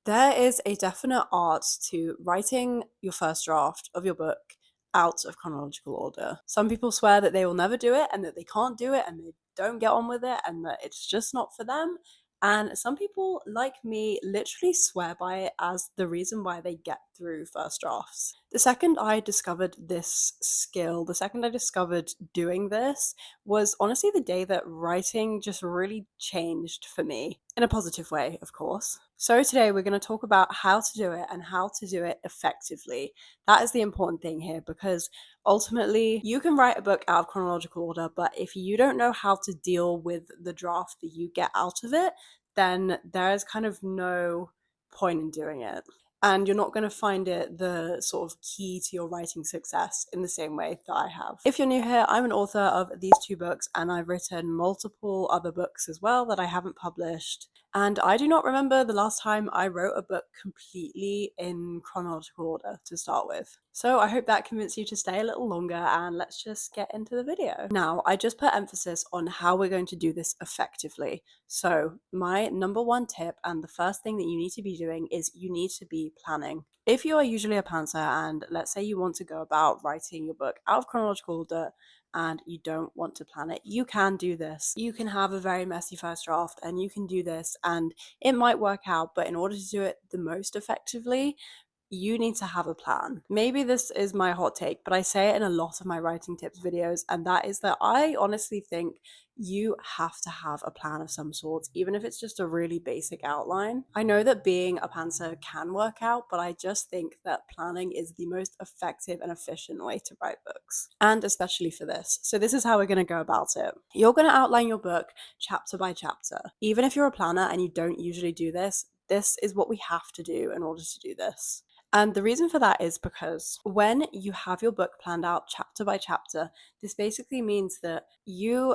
There is a definite art to writing your first draft of your book out of chronological order. Some people swear that they will never do it and that they can't do it and they don't get on with it and that it's just not for them. And some people, like me, literally swear by it as the reason why they get through first drafts. The second I discovered this skill, the second I discovered doing this, was honestly the day that writing just really changed for me, in a positive way, of course. So, today we're going to talk about how to do it and how to do it effectively. That is the important thing here because ultimately you can write a book out of chronological order, but if you don't know how to deal with the draft that you get out of it, then there is kind of no point in doing it. And you're not going to find it the sort of key to your writing success in the same way that I have. If you're new here, I'm an author of these two books, and I've written multiple other books as well that I haven't published. And I do not remember the last time I wrote a book completely in chronological order to start with. So I hope that convinced you to stay a little longer, and let's just get into the video. Now, I just put emphasis on how we're going to do this effectively. So my number one tip, and the first thing that you need to be doing, is you need to be planning. If you are usually a pantser and let's say you want to go about writing your book out of chronological order and you don't want to plan it, you can do this. You can have a very messy first draft and you can do this and it might work out, but in order to do it the most effectively, you need to have a plan. Maybe this is my hot take, but I say it in a lot of my writing tips videos, and that is that I honestly think you have to have a plan of some sort, even if it's just a really basic outline. I know that being a pantser can work out, but I just think that planning is the most effective and efficient way to write books, and especially for this. So this is how we're going to go about it. You're going to outline your book chapter by chapter. Even if you're a planner and you don't usually do this, this is what we have to do in order to do this. And the reason for that is because when you have your book planned out chapter by chapter, this basically means that you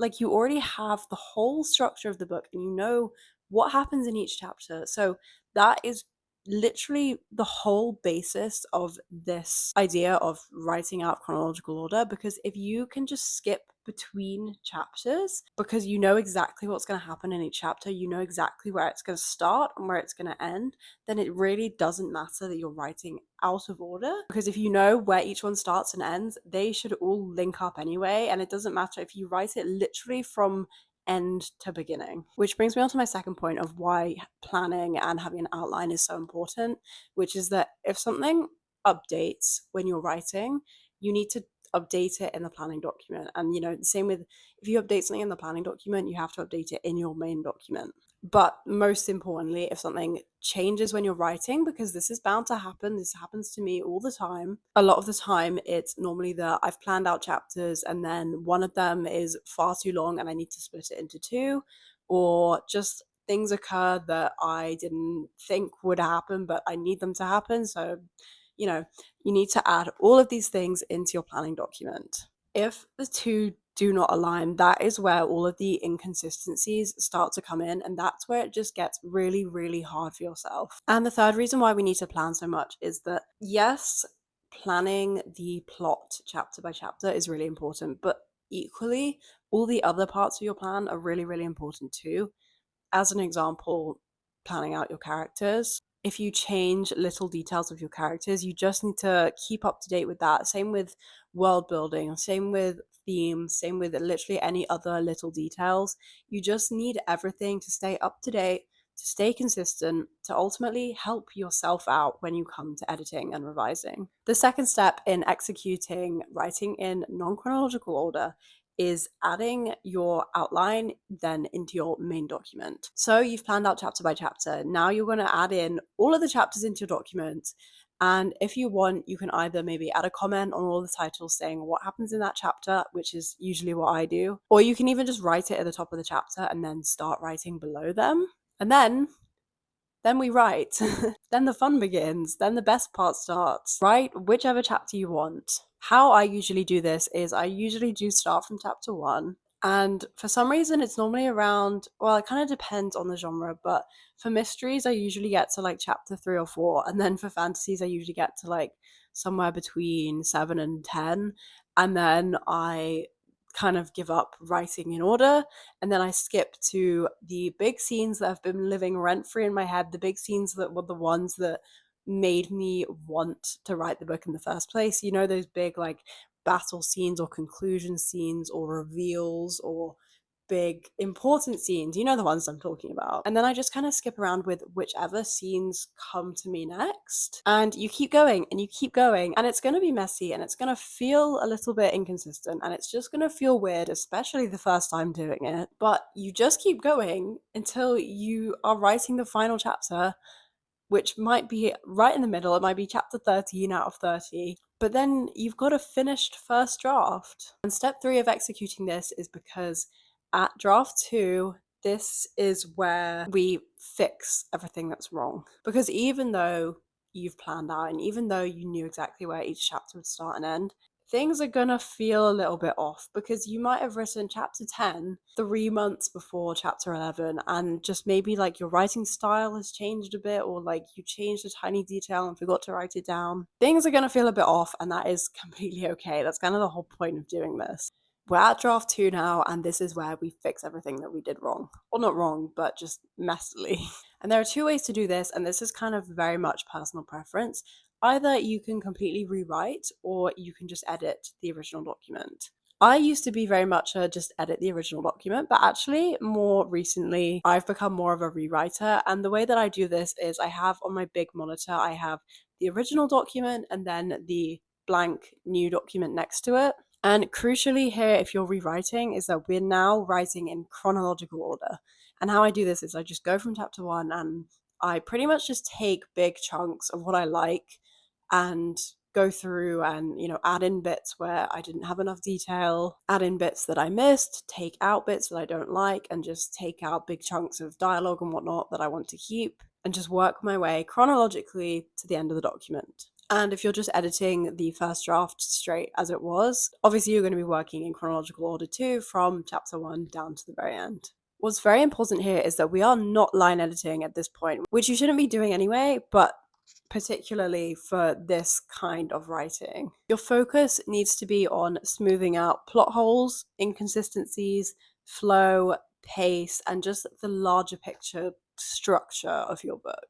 already have the whole structure of the book and you know what happens in each chapter. So that is literally the whole basis of this idea of writing out chronological order, because if you can just skip between chapters because you know exactly what's going to happen in each chapter, you know exactly where it's going to start and where it's going to end, then it really doesn't matter that you're writing out of order, because if you know where each one starts and ends, they should all link up anyway, and it doesn't matter if you write it literally from end to beginning. Which brings me on to my second point of why planning and having an outline is so important, which is that if something updates when you're writing, you need to update it in the planning document. And the same with if you update something in the planning document, you have to update it in your main document. But most importantly, if something changes when you're writing, because this is bound to happen, this happens to me all the time. A lot of the time, it's normally that I've planned out chapters and then one of them is far too long and I need to split it into two, or just things occur that I didn't think would happen, but I need them to happen. So, you need to add all of these things into your planning document. If the two do not align, that is where all of the inconsistencies start to come in, and that's where it just gets really, really hard for yourself. And the third reason why we need to plan so much is that, yes, planning the plot chapter by chapter is really important, but equally, all the other parts of your plan are really, really important too. As an example, planning out your characters. If you change little details of your characters, you just need to keep up to date with that. Same with world building, same with themes, same with literally any other little details. You just need everything to stay up to date, to stay consistent, to ultimately help yourself out when you come to editing and revising. The second step in executing writing in non-chronological order is adding your outline then into your main document. So you've planned out chapter by chapter. Now you're going to add in all of the chapters into your document. And if you want, you can either maybe add a comment on all the titles saying what happens in that chapter, which is usually what I do, or you can even just write it at the top of the chapter and then start writing below them. And then we write. Then the fun begins. Then the best part starts. Write whichever chapter you want. How I usually do this is I usually do start from chapter 1. And for some reason, it's normally around, well, it kind of depends on the genre, but for mysteries, I usually get to like chapter 3 or 4. And then for fantasies, I usually get to like somewhere between 7 and 10. And then I kind of give up writing in order, and then I skip to the big scenes that have been living rent-free in my head, the big scenes that were the ones that made me want to write the book in the first place. You know, those big like battle scenes or conclusion scenes or reveals or big important scenes, you know, the ones I'm talking about. And then I just kind of skip around with whichever scenes come to me next. And you keep going and you keep going, and it's going to be messy and it's going to feel a little bit inconsistent and it's just going to feel weird, especially the first time doing it. But you just keep going until you are writing the final chapter, which might be right in the middle. It might be chapter 13 out of 30. But then you've got a finished first draft. And step 3 of executing this is because at draft 2, this is where we fix everything that's wrong. Because even though you've planned out and even though you knew exactly where each chapter would start and end, things are gonna feel a little bit off because you might have written chapter 10 3 months before chapter 11, and just maybe like your writing style has changed a bit, or like you changed a tiny detail and forgot to write it down. Things are gonna feel a bit off, and that is completely okay. That's kind of the whole point of doing this. We're at draft 2 now, and this is where we fix everything that we did wrong. Well, not wrong, but just messily. And there are 2 ways to do this, and this is kind of very much personal preference. Either you can completely rewrite or you can just edit the original document. I used to be very much a just edit the original document, but actually more recently I've become more of a rewriter. And the way that I do this is I have on my big monitor, I have the original document and then the blank new document next to it. And crucially here, if you're rewriting, is that we're now writing in chronological order. And how I do this is I just go from chapter 1 and I pretty much just take big chunks of what I like and go through and, you know, add in bits where I didn't have enough detail, add in bits that I missed, take out bits that I don't like, and just take out big chunks of dialogue and whatnot that I want to keep, and just work my way chronologically to the end of the document. And if you're just editing the first draft straight as it was, obviously you're going to be working in chronological order too, from chapter 1 down to the very end. What's very important here is that we are not line editing at this point, which you shouldn't be doing anyway, but particularly for this kind of writing. Your focus needs to be on smoothing out plot holes, inconsistencies, flow, pace, and just the larger picture structure of your book.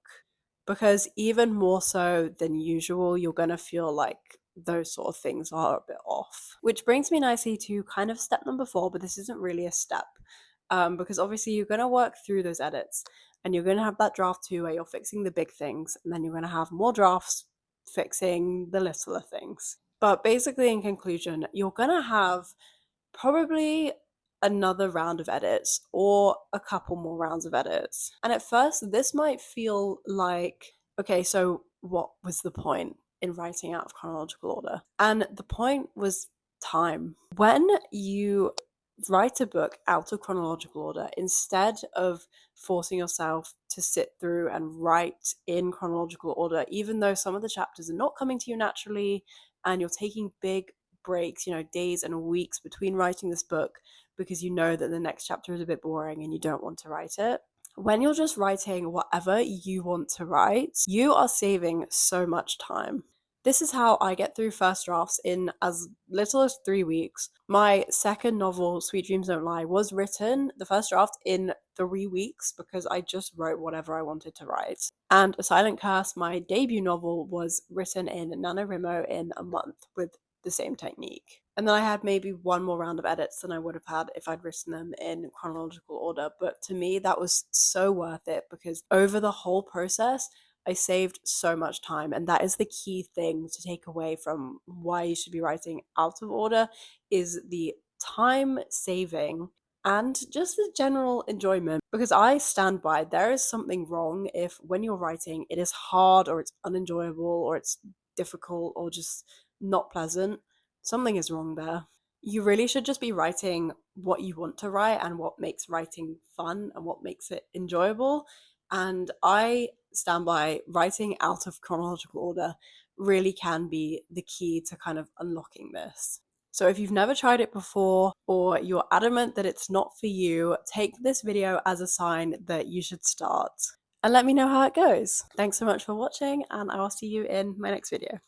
Because even more so than usual, you're going to feel like those sort of things are a bit off. Which brings me nicely to kind of step number 4, but this isn't really a step. Because obviously you're going to work through those edits and you're going to have that draft 2 where you're fixing the big things, and then you're going to have more drafts fixing the littler things. But basically, in conclusion, you're going to have probably another round of edits or a couple more rounds of edits. And at first, this might feel like, okay, so what was the point in writing out of chronological order? And the point was time. When you write a book out of chronological order, instead of forcing yourself to sit through and write in chronological order, even though some of the chapters are not coming to you naturally and you're taking big breaks, you know, days and weeks between writing this book because you know that the next chapter is a bit boring and you don't want to write it. When you're just writing whatever you want to write, you are saving so much time. This is how I get through first drafts in as little as 3 weeks. My second novel, Sweet Dreams Don't Lie, was written, the first draft, in 3 weeks because I just wrote whatever I wanted to write. And A Silent Curse, my debut novel, was written in NaNoWriMo in a month with the same technique. And then I had maybe one more round of edits than I would have had if I'd written them in chronological order. But to me, that was so worth it because over the whole process, I saved so much time, and that is the key thing to take away from why you should be writing out of order is the time saving and just the general enjoyment. Because I stand by there is something wrong if when you're writing it is hard or it's unenjoyable or it's difficult or just not pleasant. Something is wrong there. You really should just be writing what you want to write and what makes writing fun and what makes it enjoyable. And I stand by writing out of chronological order really can be the key to kind of unlocking this. So if you've never tried it before or you're adamant that it's not for you, take this video as a sign that you should start. And let me know how it goes. Thanks so much for watching, and I will see you in my next video.